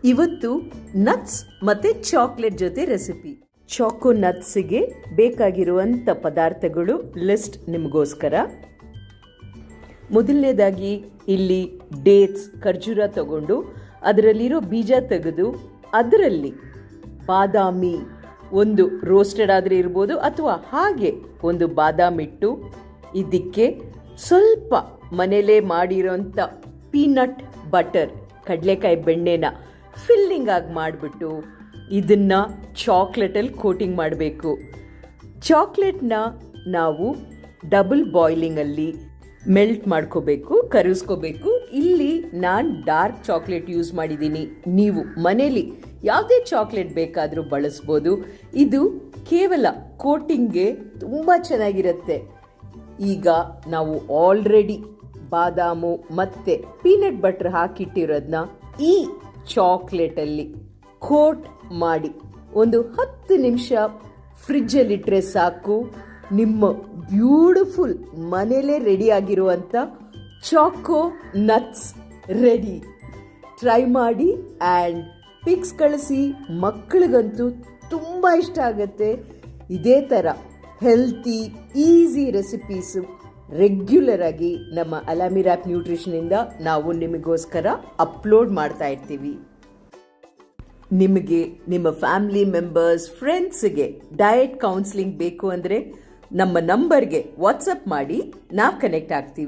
ಇವತ್ತು ನಟ್ಸ್ ಮತ್ತೆ ಚಾಕ್ಲೇಟ್ ಜೊತೆ ರೆಸಿಪಿ. ಚಾಕೋ ನಟ್ಸ್ಗೆ ಬೇಕಾಗಿರುವಂಥ ಪದಾರ್ಥಗಳು ಲಿಸ್ಟ್ ನಿಮಗೋಸ್ಕರ. ಮೊದಲನೇದಾಗಿ ಇಲ್ಲಿ ಡೇಟ್ಸ್ ಖರ್ಜೂರ ತಗೊಂಡು ಅದರಲ್ಲಿರೋ ಬೀಜ ತೆಗೆದು ಅದರಲ್ಲಿ ಬಾದಾಮಿ ಒಂದು ರೋಸ್ಟೆಡ್ ಆದರೆ ಇರ್ಬೋದು ಅಥವಾ ಹಾಗೆ ಒಂದು ಬಾದಾಮಿ ಇಟ್ಟು ಇದಕ್ಕೆ ಸ್ವಲ್ಪ ಮನೇಲೇ ಮಾಡಿರೋಂಥ ಪೀನಟ್ ಬಟರ್ ಕಡಲೆಕಾಯಿ ಬೆಣ್ಣೆನ ಫಿಲ್ಲಿಂಗ್ ಆಗಿ ಮಾಡಿಬಿಟ್ಟು ಇದನ್ನು ಚಾಕ್ಲೇಟಲ್ಲಿ ಕೋಟಿಂಗ್ ಮಾಡಬೇಕು. ಚಾಕ್ಲೇಟ್ನ ನಾವು ಡಬಲ್ ಬಾಯ್ಲಿಂಗಲ್ಲಿ ಮೆಲ್ಟ್ ಮಾಡ್ಕೋಬೇಕು, ಕರಗಿಸ್ಕೋಬೇಕು. ಇಲ್ಲಿ ನಾನು ಡಾರ್ಕ್ ಚಾಕ್ಲೇಟ್ ಯೂಸ್ ಮಾಡಿದ್ದೀನಿ. ನೀವು ಮನೇಲಿ ಯಾವುದೇ ಚಾಕ್ಲೇಟ್ ಬೇಕಾದರೂ ಬಳಸ್ಬೋದು. ಇದು ಕೇವಲ ಕೋಟಿಂಗ್ಗೆ ತುಂಬ ಚೆನ್ನಾಗಿರುತ್ತೆ. ಈಗ ನಾವು ಆಲ್ರೆಡಿ ಬಾದಾಮು ಮತ್ತು ಪೀನಟ್ ಬಟರ್ ಹಾಕಿಟ್ಟಿರೋದನ್ನ ಈ ಚಾಕ್ಲೇಟಲ್ಲಿ ಕೋಟ್ ಮಾಡಿ ಒಂದು 10 ನಿಮಿಷ ಫ್ರಿಜ್ಜಲ್ಲಿಟ್ಟರೆ ಸಾಕು. ನಿಮ್ಮ ಬ್ಯೂಟಿಫುಲ್ ಮನೇಲೇ ರೆಡಿ ಆಗಿರುವಂಥ ಚಾಕೋ ನಟ್ಸ್ ರೆಡಿ. ಟ್ರೈ ಮಾಡಿ ಆ್ಯಂಡ್ ಪಿಕ್ಸ್ ಕಳಿಸಿ. ಮಕ್ಕಳಿಗಂತೂ ತುಂಬ ಇಷ್ಟ ಆಗುತ್ತೆ. ಇದೇ ಥರ ಹೆಲ್ತಿ ಈಸಿ ರೆಸಿಪೀಸು ರೆಗ್ಯುಲರ್ ಆಗಿ ನಮ್ಮ ಅಲಾಮಿ ರ್ಯಾಪ್ ನ್ಯೂಟ್ರಿಷನಿಂದ ನಾವು ನಿಮಗೋಸ್ಕರ ಅಪ್ಲೋಡ್ ಮಾಡ್ತಾ ಇರ್ತೀವಿ. ನಿಮಗೆ ನಿಮ್ಮ ಫ್ಯಾಮಿಲಿ ಮೆಂಬರ್ಸ್ ಫ್ರೆಂಡ್ಸ್ಗೆ ಡಯಟ್ ಕೌನ್ಸಿಲಿಂಗ್ ಬೇಕು ಅಂದರೆ ನಮ್ಮ ನಂಬರ್ಗೆ ವಾಟ್ಸಪ್ ಮಾಡಿ ನಾವು ಕನೆಕ್ಟ್ ಆಗ್ತೀವಿ.